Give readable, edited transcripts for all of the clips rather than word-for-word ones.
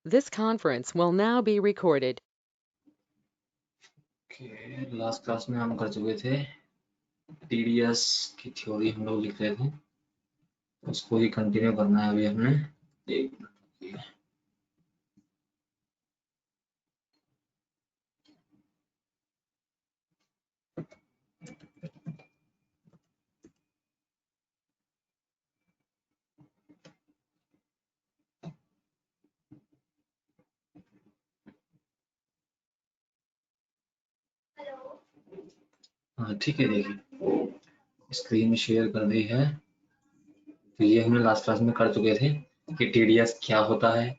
This conference will now be recorded. Last class में हम कर चुके थे टीडीएस की थ्योरी हम लोग लिख रहे थे, उसको ही कंटिन्यू करना है अभी हमने। एक हाँ ठीक है, देखिए स्क्रीन शेयर कर दी है। तो ये हमने लास्ट क्लास में कर चुके थे कि टीडीएस क्या होता है,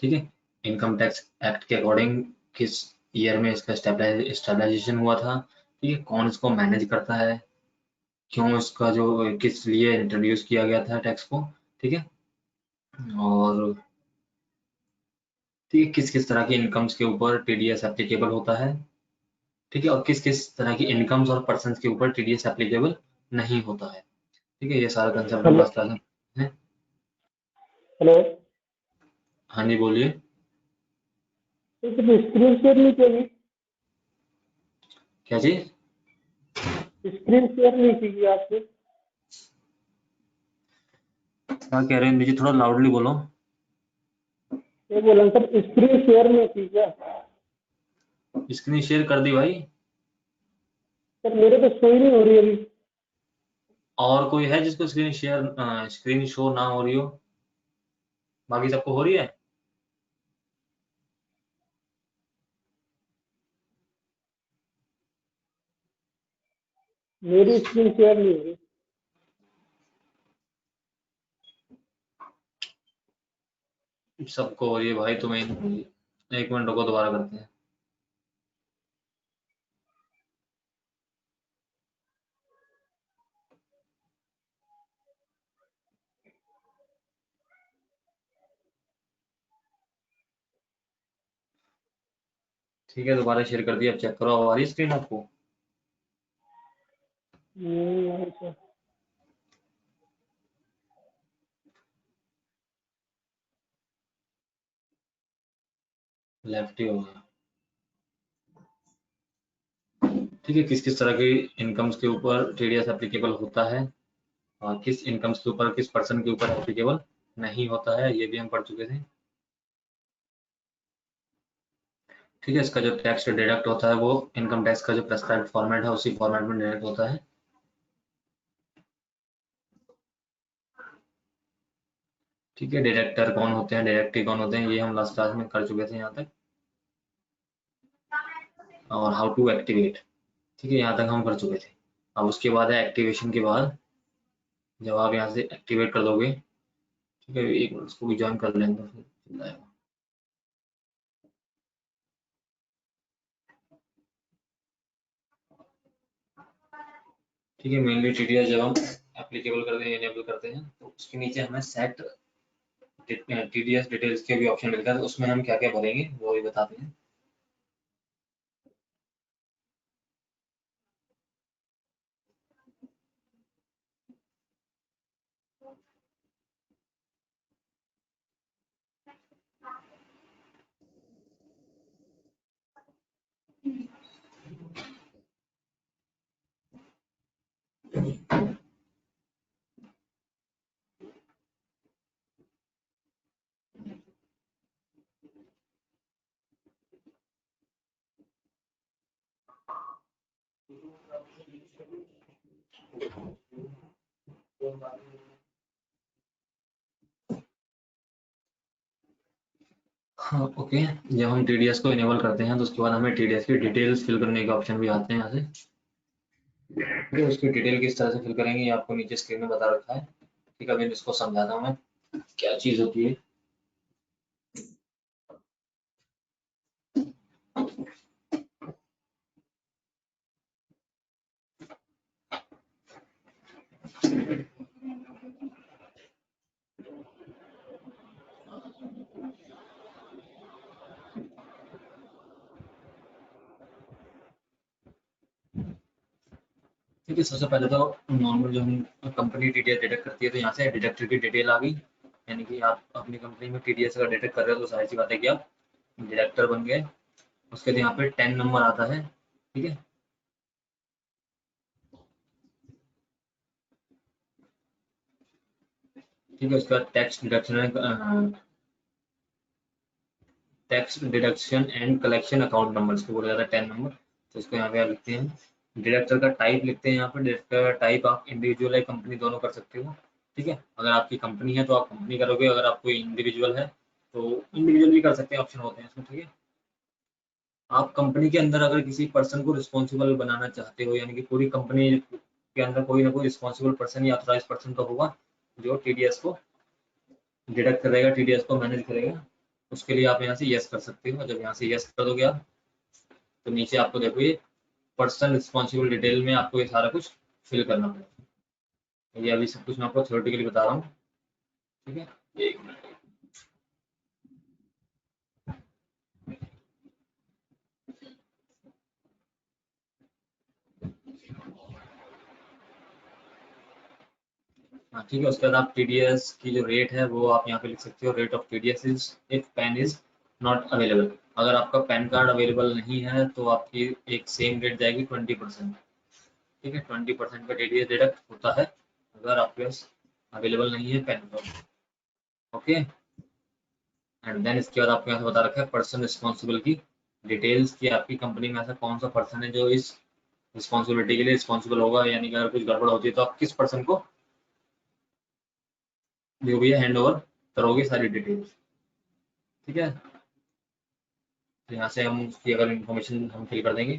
ठीक है। इनकम टैक्स एक्ट के अकॉर्डिंग किस ईयर में इसका स्टेबलाइजेशन हुआ था, ठीक है। कौन इसको मैनेज करता है, क्यों इसका जो किस लिए इंट्रोड्यूस किया गया था टैक्स को, ठीक है। और ठीक है, किस किस तरह की इनकम्स के ऊपर टीडीएस एप्लीकेबल होता है, ठीक है। और किस किस तरह की इनकम्स और पर्सन के ऊपर टीडीएस एप्लीकेबल नहीं होता है, ठीक है। ये सारा कंसेप्ट हम हेलो लास्ट क्लास में हैं। हेलो। हाँ जी, बोलिए। तो स्क्रीन शेयर नहीं की अभी? क्या चीज? स्क्रीन शेयर नहीं की आपने? क्या कह रहे हैं जी, थोड़ा लाउडली बोलो। ये बोला सर, स्क्रीन शेयर नहीं की क्या? स्क्रीन शेयर कर दी भाई। सर मेरे तो शो ही नहीं हो रही अभी। और कोई है जिसको स्क्रीन शो ना हो रही हो? बाकी सबको हो रही है? मेरी स्क्रीन शेयर नहीं हो रही। सबको हो रही है भाई, तुम्हें एक मिनट रुको, दोबारा करते हैं। ठीक है, दोबारा शेयर कर दिया, अब चेक करो आ रही स्क्रीन आपको? नहीं आ रही सर। लेफ्ट ही होगा, ठीक है। किस किस तरह की इनकम्स के ऊपर टीडीएस एप्लीकेबल होता है और किस इनकम्स के ऊपर, किस पर्सन के ऊपर एप्लीकेबल नहीं होता है, ये भी हम पढ़ चुके थे, ठीक है। इसका जो टैक्स डिडक्ट होता है वो इनकम टैक्स का जो प्रेस्क्राइब्ड फॉर्मेट है उसी फॉर्मेट में डिडक्ट होता है, ठीक है। डिडक्टर कौन होते हैं, डिडक्टी कौन होते हैं, ये हम लास्ट क्लास में कर चुके थे यहाँ तक। और हाउ टू एक्टिवेट, ठीक है, यहाँ तक हम कर चुके थे। अब उसके बाद है एक्टिवेशन के बाद, जब आप यहाँ से एक्टिवेट कर दोगे, ठीक है। एक मिनट, इसको भी ज्वाइन कर लेंगे तो फिर चल जाएगा। ठीक है, मेनली टीडीएस जब हम एप्लीकेबल करते हैं, इनेबल करते हैं, तो उसके नीचे हमें सेट टीडीएस डिटेल्स के भी ऑप्शन मिलता है, तो उसमें हम क्या क्या भरेंगे वो भी बताते हैं। हाँ ओके, जब हम टीडीएस को इनेबल करते हैं तो उसके बाद हमें टीडीएस की डिटेल्स फिल करने के ऑप्शन भी आते हैं यहाँ से, ठीक है। उसकी डिटेल किस तरह से फिल करेंगे ये आपको नीचे स्क्रीन में बता रखा है, ठीक है। अभी इसको समझाता हूँ मैं क्या चीज होती है। ठीक है, सबसे पहले तो नॉर्मल जो हम कंपनी डिटेल डिडक्ट करती है, तो यहाँ से डिडक्टर की डिटेल आ गई, यानी कि आप अपनी कंपनी में टीडीएस अगर डिटेक्ट कर रहे हो तो सारी सी बात है कि आप डायरेक्टर बन गए। उसके बाद यहाँ पे 10 नंबर आता है, ठीक है। ठीक है, उसके बाद tax deduction and collection account number को बोला जाता है 10 नंबर। तो इसको यहाँ पे आप लिखते हैं। डायरेक्टर का टाइप लिखते हैं यहाँ पे। डायरेक्टर का टाइप आप इंडिविजुअल या कंपनी दोनों कर सकते हो, ठीक है। अगर आपकी कंपनी है तो आप कंपनी करोगे, अगर आप कोई इंडिविजुअल है तो इंडिविजुअल भी कर सकते हैं, ऑप्शन होते हैं इसमें, ठीक है। आप कंपनी के अंदर अगर किसी पर्सन को रिस्पॉन्सिबल बनाना चाहते हो, यानी कि पूरी कंपनी के अंदर कोई ना कोई रिस्पॉन्सिबल पर्सन या ऑथराइज पर्सन तो होगा जो टीडीएस को डिडक्ट करेगा, टीडीएस को मैनेज करेगा। उसके लिए आप यहाँ से यस कर सकते हो। जब यहाँ से यस कर दोगे आप, तो नीचे आपको देखो ये पर्सन रिस्पॉन्सिबल डिटेल में आपको ये सारा कुछ फिल करना पड़ेगा। ये अभी सब कुछ मैं आपको थ्योरेटिकली बता रहा हूँ, ठीक है। एक मिनट। हाँ ठीक है, उसके बाद आप टीडीएस की जो रेट है वो आप यहाँ पे लिख सकते हो। Rate of TDS is if pan is not available. अगर आपका पैन कार्ड अवेलेबल नहीं है तो आपकी एक सेम रेट जाएगी 20%, ठीक है। 20% का टीडीएस डिडक्ट होता है अगर आपके पास अवेलेबल नहीं है PAN card, okay. And then इसके बाद आपको यहाँ से बता रखा है पर्सन रिस्पॉन्सिबल की डिटेल्स की। आपकी कंपनी में ऐसा कौन सा पर्सन है जो इस रिस्पॉन्सिबिलिटी के लिए रिस्पॉन्सिबल होगा, यानी कि अगर कुछ गड़बड़ होती है तो आप किस पर्सन को जो भी है हैंड ओवर करोगे सारी डिटेल्स, ठीक है। तो यहाँ से हम उसकी अगर इंफॉर्मेशन हम फिल कर देंगे,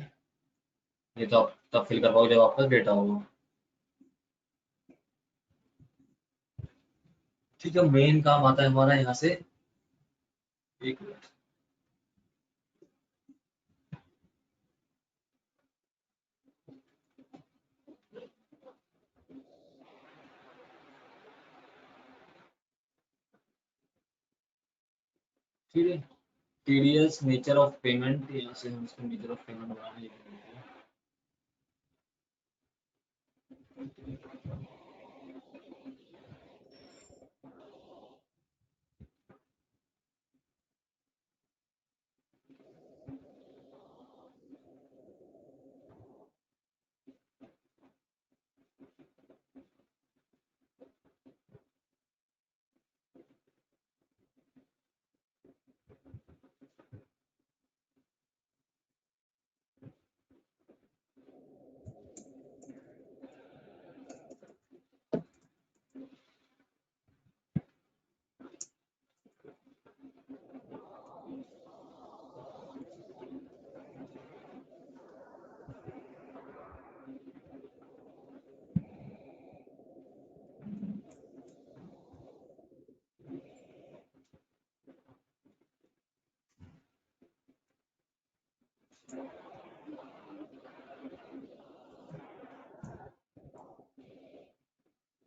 ये तो आप तब फिल कर पाओगे जब आपका डेटा होगा, ठीक है। मेन काम आता है हमारा यहाँ से, एक मिनट। ठीक है, टीडीएस नेचर ऑफ पेमेंट, यहाँ से हम इसको नेचर ऑफ पेमेंट बनाने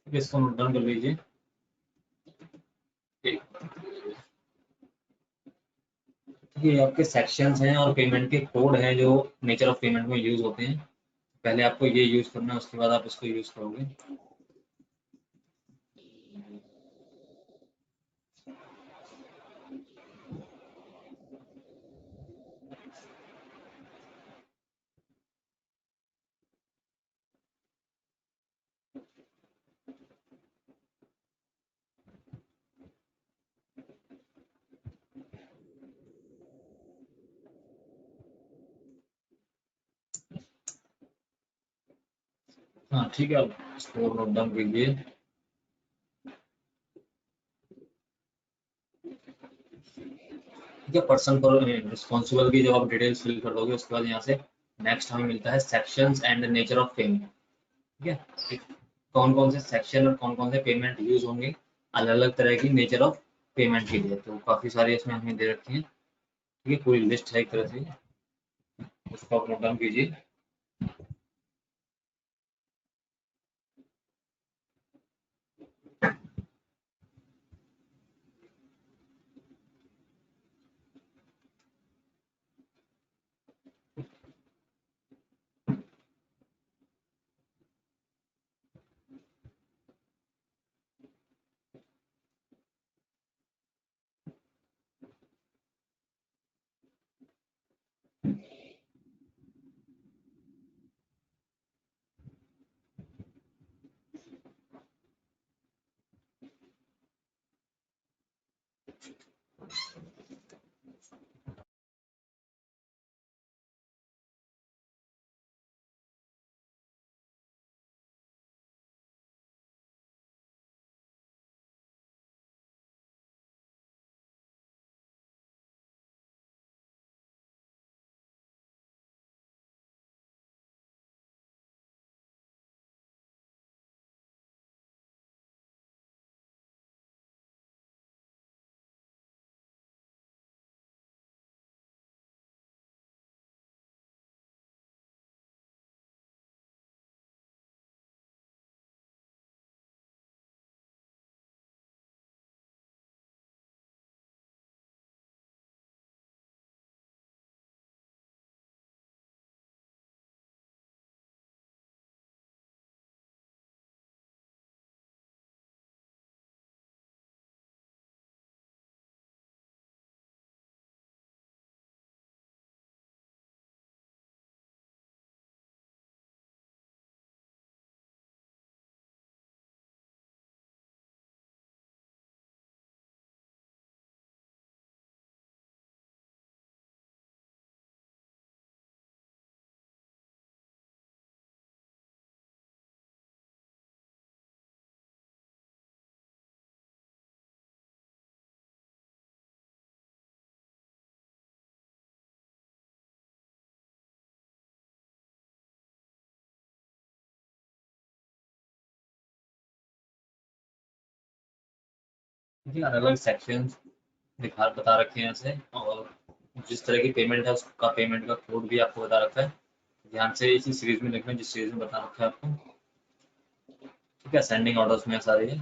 इसको नोट डाउन कर लीजिए। ये आपके सेक्शंस हैं और पेमेंट के कोड हैं जो नेचर ऑफ पेमेंट में यूज होते हैं। पहले आपको ये यूज करना है, उसके बाद आप इसको यूज करोगे। हाँ ठीक है, आप इसको नोट डाउन कीजिए। ठीक है, पर्सन पर रिस्पॉन्सिबल की जब आप डिटेल्स फिल कर दोगे उसके बाद यहाँ से नेक्स्ट हमें मिलता है sections and nature of payment, ठीक है। कौन कौन से सेक्शन और कौन कौन से पेमेंट यूज होंगे अलग अलग तरह की नेचर ऑफ पेमेंट के लिए, तो काफी सारे इसमें हमें दे रखे हैं, ठीक है। पूरी लिस्ट है एक तरह से, उसको आप नोट डाउन कीजिए। ठीक है, अलग अलग सेक्शन दिखा बता रखे हैं ऐसे, और जिस तरह की पेमेंट है उसका पेमेंट का कोड भी आपको बता रखा है। ध्यान से इसी सीरीज में लिखना जिस सीरीज में बता रखा है आपको। ठीक है, सेंडिंग ऑर्डर्स में सारे ये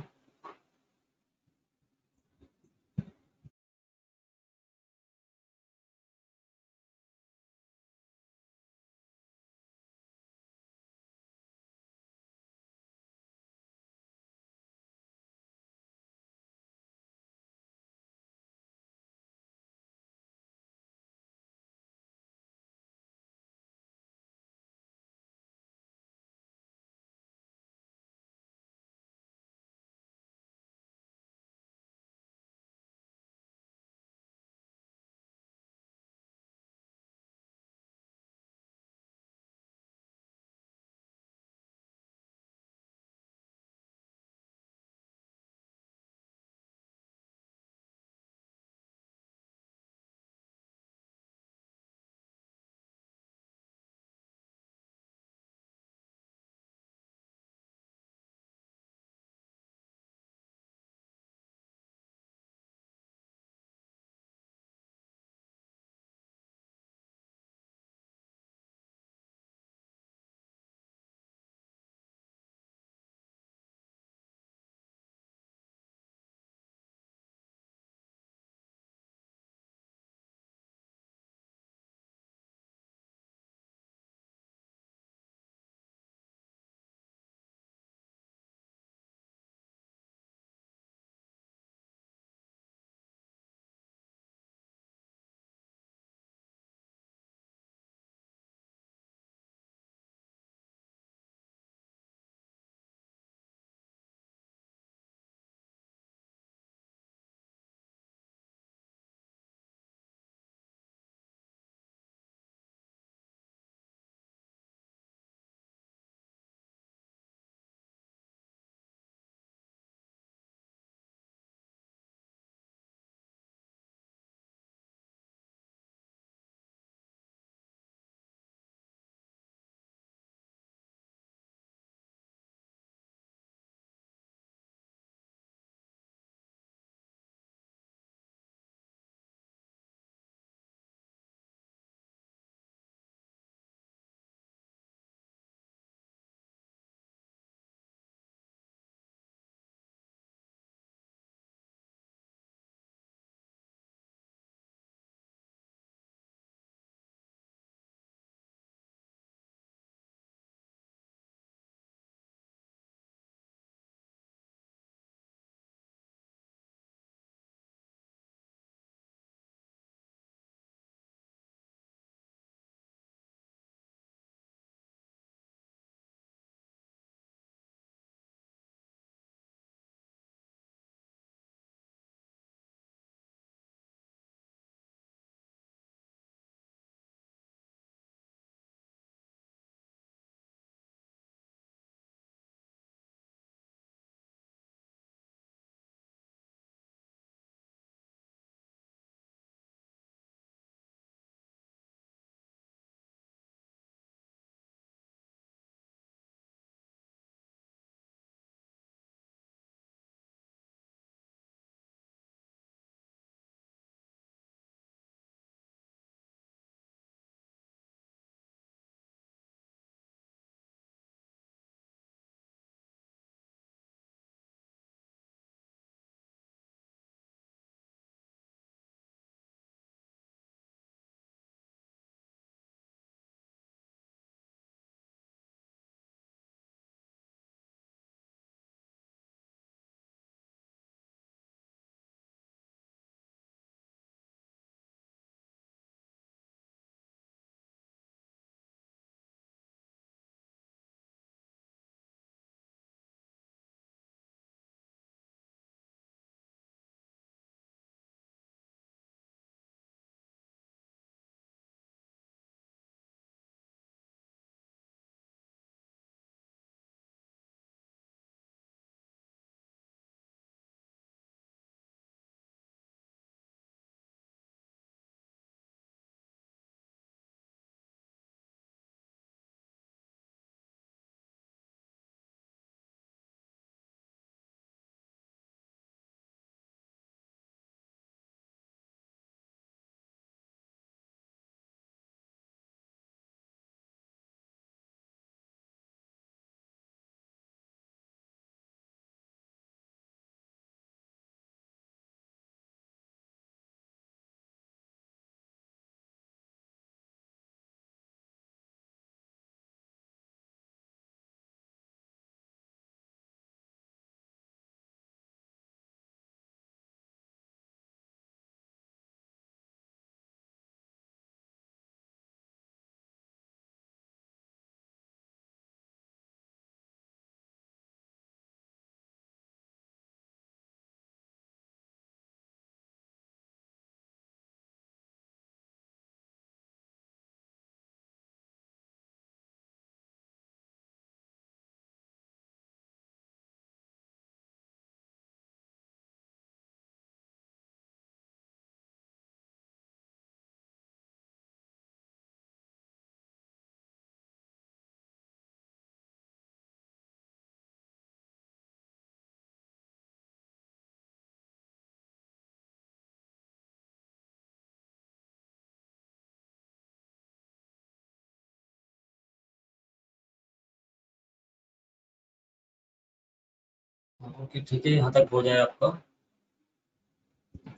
ओके ठीक है, यहाँ तक हो जाए आपका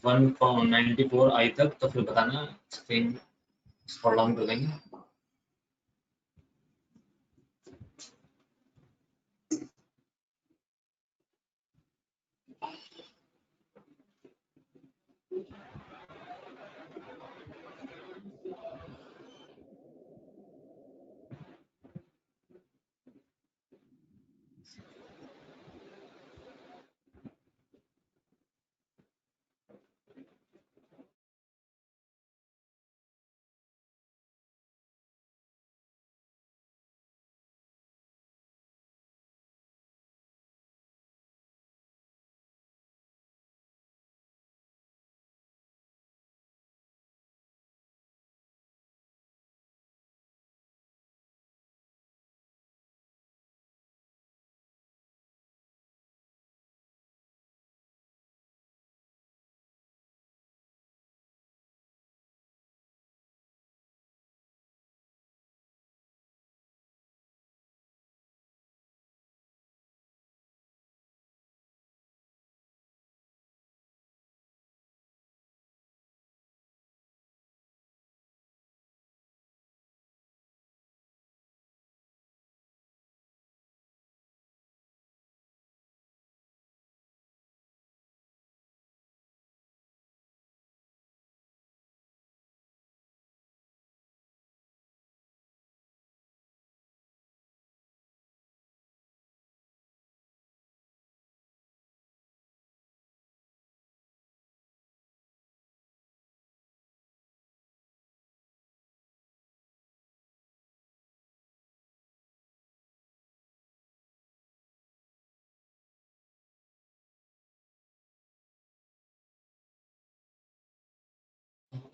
194 आई तक, तो फिर बताना, स्क्रीन स्क्रॉल डाउन कर देंगे।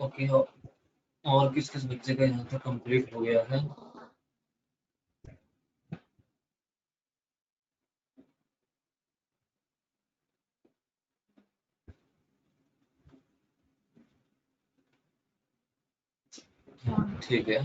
ओके, और किस किस बच्चे का यहाँ तक कंप्लीट हो गया है? हाँ ठीक है।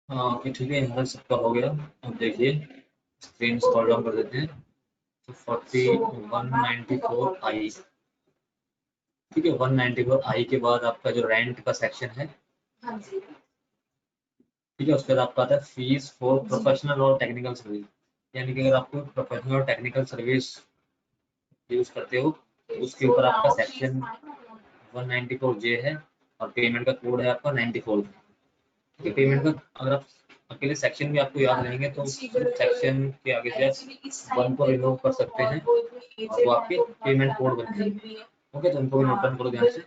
हाँ ओके ठीक है, यहाँ तक सबका हो गया। अब देखिए, स्क्रीन स्क्रॉल डाउन कर देते हैं, तो 194 आई। ठीक है, 194 आई के बाद आपका जो रेंट का सेक्शन है, ठीक है, उसके बाद आपका आता है फीस फॉर प्रोफेशनल और टेक्निकल सर्विस। यानी कि अगर आपको प्रोफेशनल और टेक्निकल सर्विस यूज करते हो, तो उसके ऊपर आपका सेक्शन 194 जे है, और पेमेंट का कोड है आपका 94। ठीक है, पेमेंट का अगर आप अकेले सेक्शन भी आपको याद रहेंगे तो सेक्शन के आगे से आप 1 को रिमूव कर सकते हैं और वो आपके पेमेंट कोड बन जाएंगे। ओके, तो उनको भी नोट डाउन करो ध्यान से।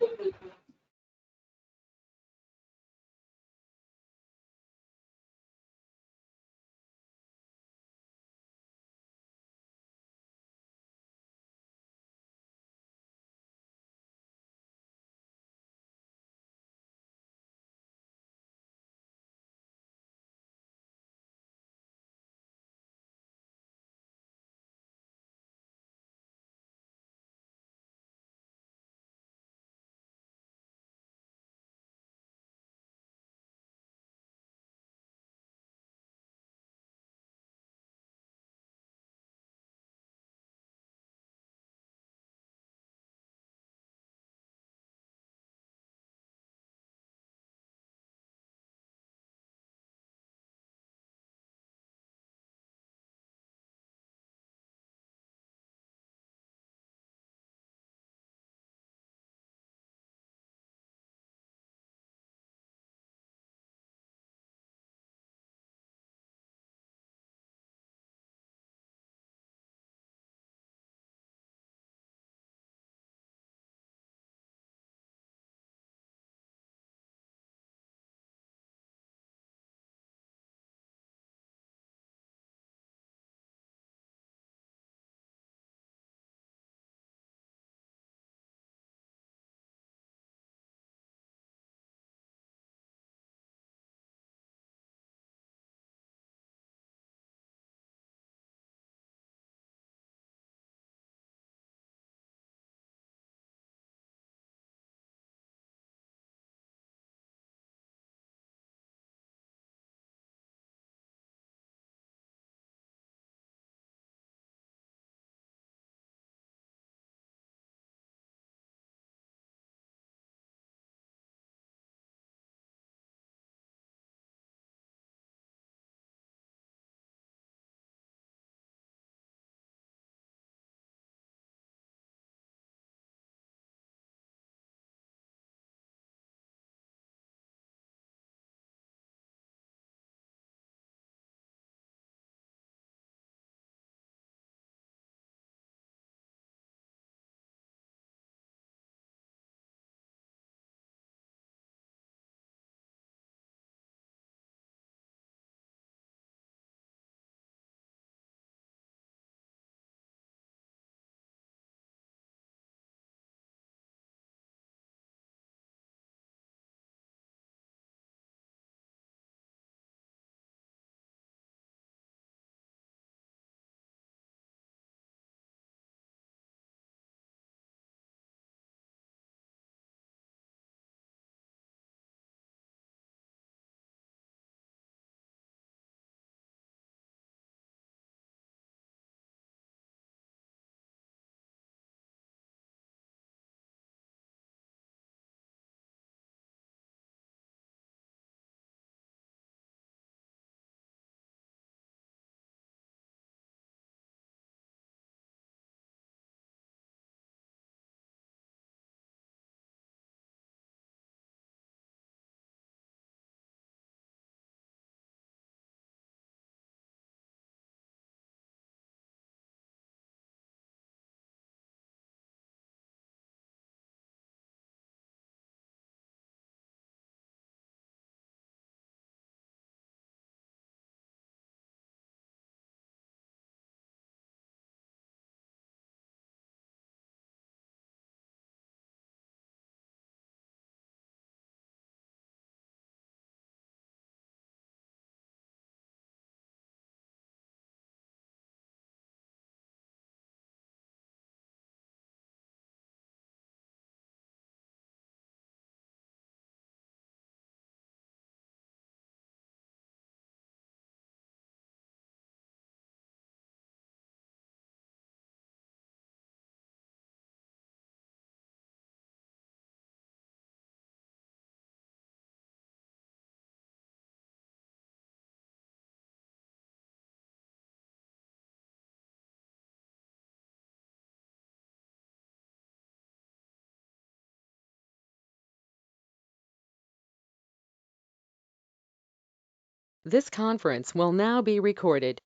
This conference will now be recorded.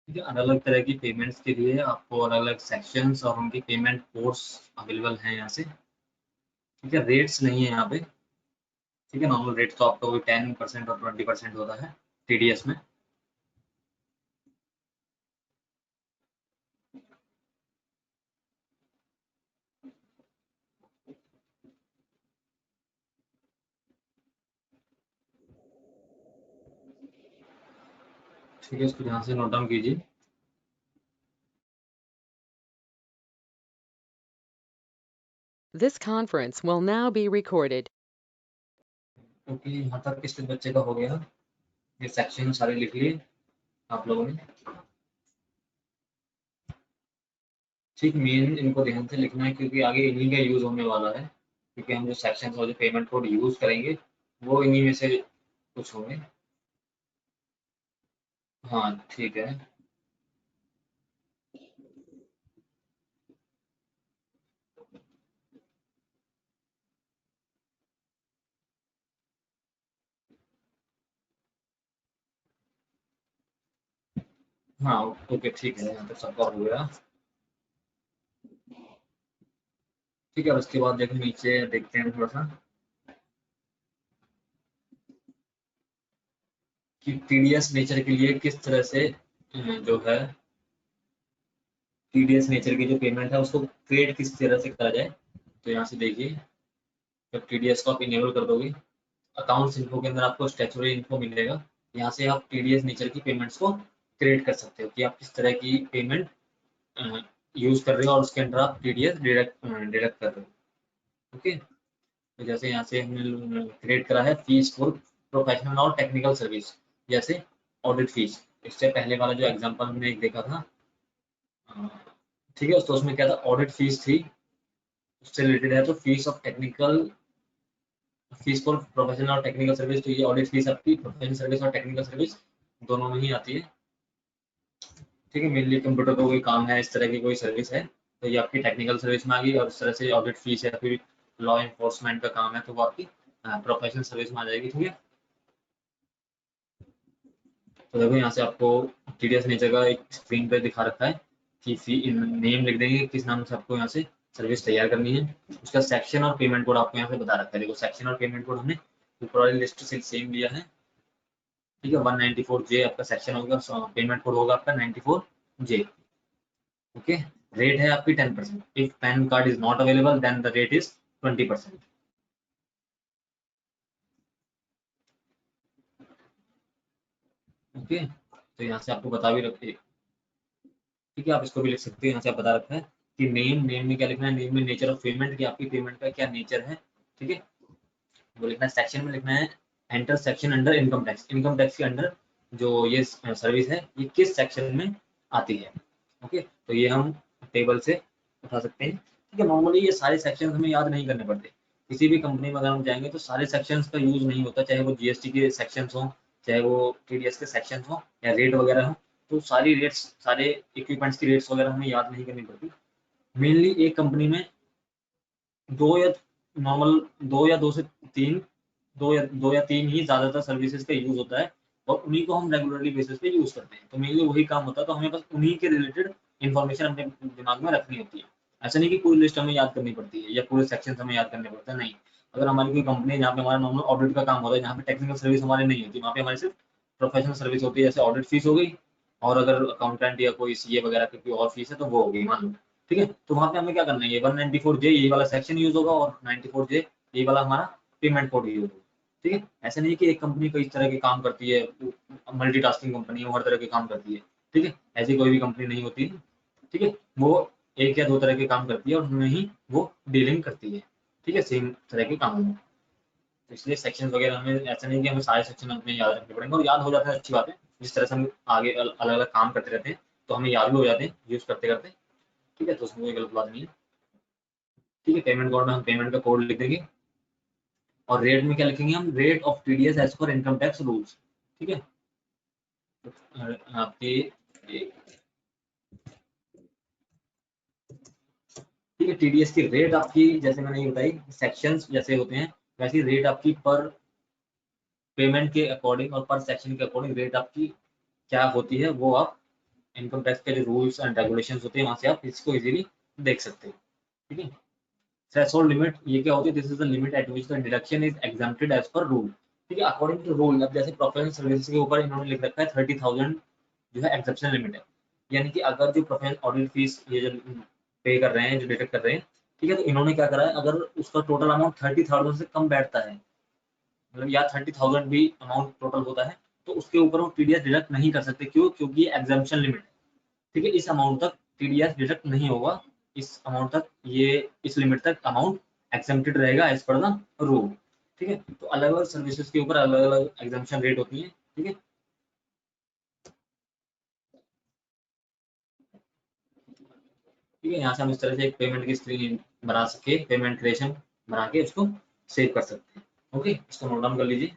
ठीक है, अलग अलग तरह की पेमेंट्स के लिए आपको अलग अलग सेक्शंस और उनकी पेमेंट कोड्स अवेलेबल हैं यहाँ से। ठीक है, रेट्स नहीं है यहाँ पे। ठीक है, नॉर्मल रेट तो आपका वही 10% और 20% होता है टीडीएस में। ठीक है, इसको ध्यान से नोट डाउन कीजिए। This conference will now be recorded. क्योंकि यहाँ तक किस बच्चे का हो गया, ये सेक्शन सारे लिख लिए आप लोगों ने। ठीक, मेन इनको ध्यान से लिखना है क्योंकि आगे इन्हीं का यूज होने वाला है, क्योंकि हम जो सेक्शन और जो पेमेंट कोड यूज करेंगे वो इन्हीं में से कुछ होंगे। हाँ ठीक है। हाँ ओके ठीक है, यहाँ तक सबका हो गया। ठीक है, और उसके बाद देखो नीचे देखते हैं थोड़ा सा कि टीडीएस नेचर के लिए किस तरह से जो है टीडीएस नेचर की जो पेमेंट है उसको क्रिएट किस तरह से करा जाए। तो यहाँ से देखिए, जब टीडीएस को आप इनेबल कर दोगे, अकाउंट्स इन्फो के अंदर आपको स्टैट्यूटरी इन्फो मिलेगा। यहाँ से आप टीडीएस नेचर की पेमेंट्स को क्रिएट कर सकते हो कि आप किस तरह की पेमेंट यूज कर रहे हो और उसके अंदर आप टीडीएस डिडक्ट कर रहे हो। ओके, तो जैसे यहाँ से हमने क्रिएट करा है फीस फॉर प्रोफेशनल और टेक्निकल सर्विस, जैसे ऑडिट फीस। इससे पहले वाला जो एग्जांपल हमने एक देखा था, ठीक है, तो उसमें क्या था, ऑडिट फीस थी, उससे रिलेटेड है। तो fees of technical, fees for professional और टेक्निकल सर्विस, तो ये ऑडिट फीस आपकी प्रोफेशनल सर्विस और टेक्निकल सर्विस दोनों में ही आती है। ठीक है, मेनली कंप्यूटर का कोई काम है, इस तरह की कोई सर्विस है तो ये आपकी टेक्निकल सर्विस में आ गई, और इस तरह से ऑडिट फीस या फिर लॉ एनफोर्समेंट का काम है तो वो आपकी प्रोफेशनल सर्विस में आ जाएगी। ठीक है, तो देखो यहाँ से आपको टीडीएस नेचर का एक स्क्रीन पे दिखा रखा है कि नेम लिख देंगे किस नाम से आपको यहाँ से सर्विस तैयार करनी है। उसका सेक्शन और पेमेंट कोड आपको यहाँ पे बता रखा है। देखो सेक्शन और पेमेंट कोड हमने ऊपर वाली लिस्ट से सेम लिया है। ठीक है, 194J आपका सेक्शन होगा, पेमेंट कोड होगा आपका 94J। ओके, रेट है आपकी 10%। If PAN card is not available then the rate is 20%। Okay, तो यहाँ से आपको बता भी रखिए। ठीक है, आप इसको भी लिख सकते हैं, यहाँ से आप बता रखा है कि नेम में क्या लिखना है, नेम में नेचर ऑफ पेमेंट की आपकी पेमेंट का क्या नेचर है। ठीक है, वो लिखना है। सेक्शन में लिखना है enter section under income tax, income tax के अंडर जो ये सर्विस है ये किस सेक्शन में आती है। ओके, तो ये हम टेबल से उठा सकते हैं। ठीक है, नॉर्मली ये सारे सेक्शन हमें याद नहीं करने पड़ते। किसी भी कंपनी में अगर हम जाएंगे तो सारे सेक्शंस का यूज नहीं होता, चाहे वो जीएसटी के सेक्शंस हो, चाहे वो टीडीएस के सेक्शंस हो या रेट वगैरह हो। तो सारी रेट्स, सारे इक्विपमेंट्स की रेट्स वगैरह हमें याद नहीं करनी पड़ती। मेनली एक कंपनी में दो या नॉर्मल दो से तीन, दो या तीन ही ज्यादातर सर्विसेज का यूज होता है और उन्हीं को हम रेगुलरली बेसिस पे यूज करते हैं। तो मेनली वही काम होता है, तो हमें बस उन्हीं के रिलेटेड इन्फॉर्मेशन अपने दिमाग में रखनी होती है। ऐसा नहीं कि पूरी लिस्ट हमें याद करनी पड़ती है या पूरे सेक्शन हमें याद करने पड़ते हैं, नहीं। अगर हमारी कोई कंपनी है जहाँ पे हमारा नॉर्मल ऑडिट का काम होता है, जहाँ पे टेक्निकल सर्विस हमारी नहीं होती, वहाँ पे हमारी सिर्फ प्रोफेशनल सर्विस होती है, जैसे ऑडिट फीस हो गई, और अगर अकाउंटेंट या कोई सीए वगैरह की कोई और फीस है तो वो हो गई मान लो। ठीक है, तो वहाँ पे हमें क्या करना है, ये 194J ये वाला सेक्शन यूज होगा और 94J ये वाला हमारा पेमेंट कोड यूज होगा। ठीक है, ऐसा नहीं कि एक कंपनी कई तरह के काम करती है, मल्टीटास्किंग कंपनी है, वो हर तरह के काम करती है। ठीक है, ऐसी कोई भी कंपनी नहीं होती है। ठीक है, वो एक या दो तरह के काम करती है और उनमें ही वो डीलिंग करती है। ठीक है, सेम तरह के काम में। तो इसलिए सेक्शन वगैरह हमें ऐसा नहीं कि हमें सारे सेक्शन अपने याद रखने पड़ेंगे, और याद हो जाता है अच्छी बात है। जिस तरह से हम आगे अलग अलग काम करते रहते हैं तो हमें याद भी हो जाते हैं यूज करते करते। ठीक है, तो उसमें कोई गलत बात नहीं है। ठीक है, पेमेंट कोड में हम पेमेंट का कोड लिख देंगे, और रेट में क्या लिखेंगे हम, rate of TDS as per income tax rules. ठीक है, आपकी ठीक है, टीडीएस की रेट आपकी जैसे मैंने ये बताई, सेक्शंस जैसे होते हैं वैसी रेट आपकी पर पेमेंट के अकॉर्डिंग और पर सेक्शन के अकॉर्डिंग रेट आपकी क्या होती है वो आप इनकम टैक्स के जो रूल्स एंड रेगुलेशंस होते हैं वहां से आप इसको इजीली देख सकते हो। ठीक है। थ्रेशोल्ड लिमिट ये क्या होती है? This is the limit at which the deduction is exempted as per rule. ठीक है, अकॉर्डिंग टू रूल। अब जैसे प्रोफेशनल सर्विसेज के ऊपर इन्होंने लिख रखा है 30,000 जो है एक्सेप्शन लिमिट है, यानी कि अगर जो प्रोफेशनल ऑडिट फीस ये जो पे कर रहे हैं, जो डिडक्ट कर रहे हैं, ठीक है, तो इन्होंने क्या करा है, अगर उसका टोटल अमाउंट 30,000 से कम बैठता है, मतलब या 30,000 भी अमाउंट टोटल होता है, तो उसके ऊपर वो टीडीएस डिडक्ट नहीं कर सकते। क्यों? क्योंकि ये एग्जाम्पशन लिमिट है। ठीक है, इस अमाउंट तक टीडीएस डिडक्ट नहीं होगा, इस अमाउंट तक ये इस लिमिट तक अमाउंट एग्जेम्प्टेड रहेगा एज पर द रूल। ठीक है, तो अलग अलग सर्विसेज के ऊपर अलग अलग एग्जाम्पशन रेट होती है। ठीक है, ठीक है, यहाँ से हम इस तरह से एक पेमेंट की स्क्रीन बना सके, पेमेंट क्रिएशन बना के उसको सेव कर सकते हैं। ओके, इसको नोट डाउन कर लीजिए।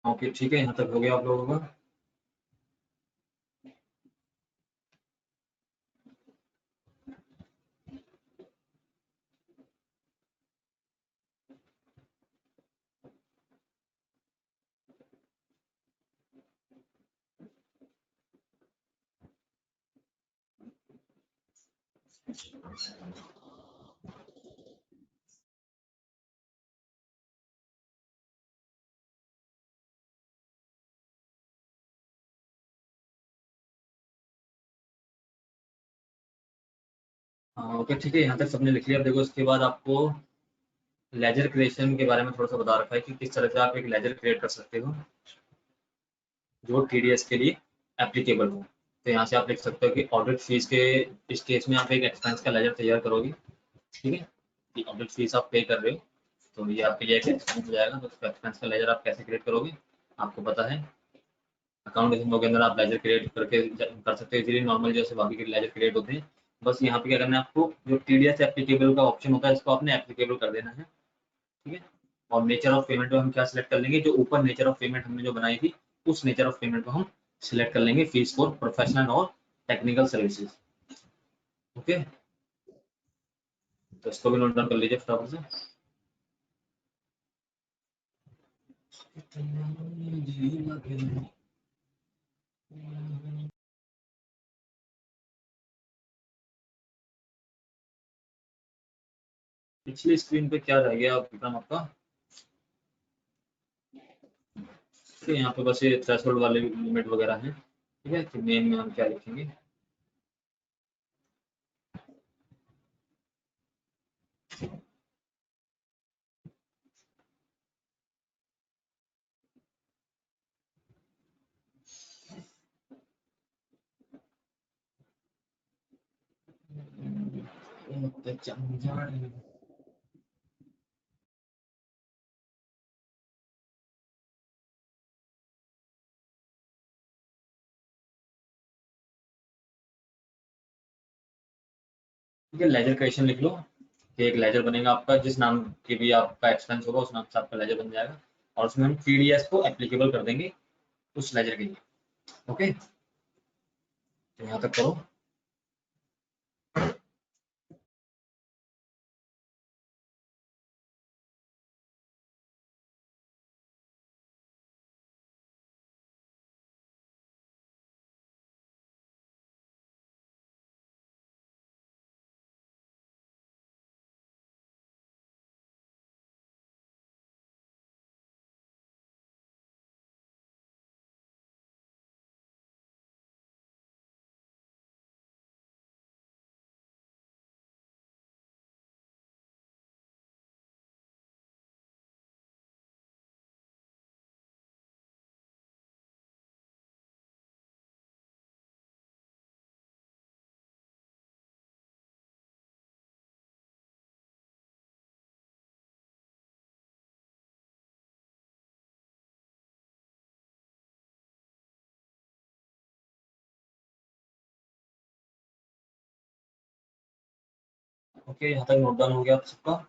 ओके ठीक है, यहाँ तक हो गया आप लोगों का। हाँ ओके ठीक है, यहाँ तक सबने लिख लिया। अब देखो इसके बाद आपको लेजर क्रिएशन के बारे में थोड़ा सा बता रखा है कि किस तरह से आप एक लेजर क्रिएट कर सकते हो जो टीडीएस के लिए एप्लीकेबल हो। तो यहाँ से आप लिख सकते हो कि ऑडिट फीस के इस केस में आप एक एक्सपेंस का लेजर तैयार करोगे, ठीक है, कि ऑडिट फीस आप पे कर रहे हो, तो ये आपके लिए एक एक्सपेंस हो जाएगा। तो उसका एक्सपेंस का लेजर आप कैसे क्रिएट करोगे, आपको पता है। अकाउंट के अंदर आप लेजर क्रिएट करके कर सकते हो इजीली, नॉर्मल जैसे बाकी के लेजर क्रिएट होते हैं। बस यहाँ पे क्या करना है आपको, जो टीडीएस एप्लीकेबल का ऑप्शन होता है इसको आपने एप्लीकेबल कर देना है, ठीक है। और नेचर ऑफ पेमेंट में हम क्या सिलेक्ट कर लेंगे, जो ऊपर नेचर ऑफ पेमेंट हमने जो बनाई थी उस नेचर ऑफ पेमेंट को हम सिलेक्ट कर लेंगे, फीस फॉर प्रोफेशनल और टेक्निकल सर्विसेज। ओके, तो इसको भी नोट डाउन कर लीजिए फटाफट से। पिछली स्क्रीन पे क्या रह गया विक्रम आपका? तो यहाँ पे बस ये थ्रेशोल्ड वाले लिमिट वगैरह हैं, ठीक है। तो नेम में हम क्या लिखेंगे, ठीक है। लेजर क्रिएशन लिख लो कि एक लेजर बनेगा आपका, जिस नाम के भी आपका एक्सपेंस होगा उस नाम से आपका लेजर बन जाएगा, और उसमें हम टीडीएस को एप्लीकेबल कर देंगे उस लेजर के लिए। ओके, तो यहाँ तक करो। ओके, यहाँ तक नोट डाउन हो गया आप सबका।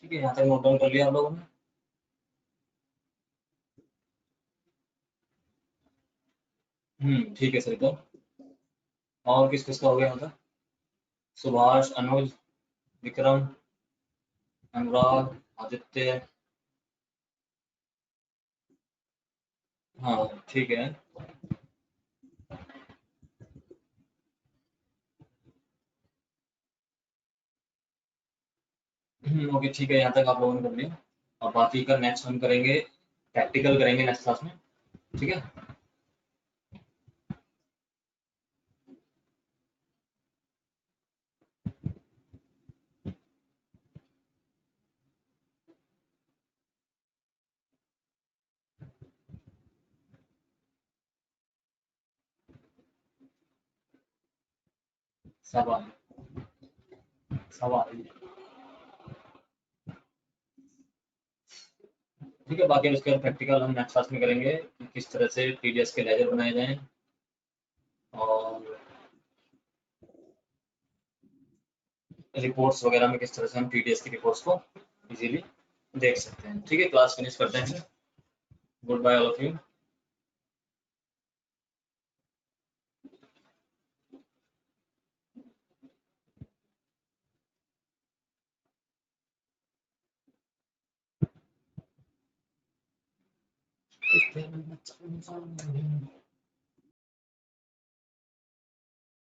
ठीक है, यहाँ तक नोट डाउन कर लिया आप लोगों ने। ठीक है सर। तो और किस किस का हो गया मतलब, सुभाष, अनुज, विक्रम, अनुराग, आदित्य। हाँ ठीक है। ओके ठीक है, यहाँ तक आप लोगों ने कर लिया। और बाकी का नेक्स्ट हम करेंगे, प्रैक्टिकल करेंगे नेक्स्ट क्लास में, ठीक है। सवाल सवाल ठीक है। बाकी उसके प्रैक्टिकल हम नेक्स्ट क्लास में करेंगे कि किस तरह से टीडीएस के लेजर बनाए जाएं और रिपोर्ट्स वगैरह में किस तरह से हम टीडीएस की रिपोर्ट्स को इजीली देख सकते हैं। ठीक है, क्लास फिनिश करते हैं। Good bye all of you.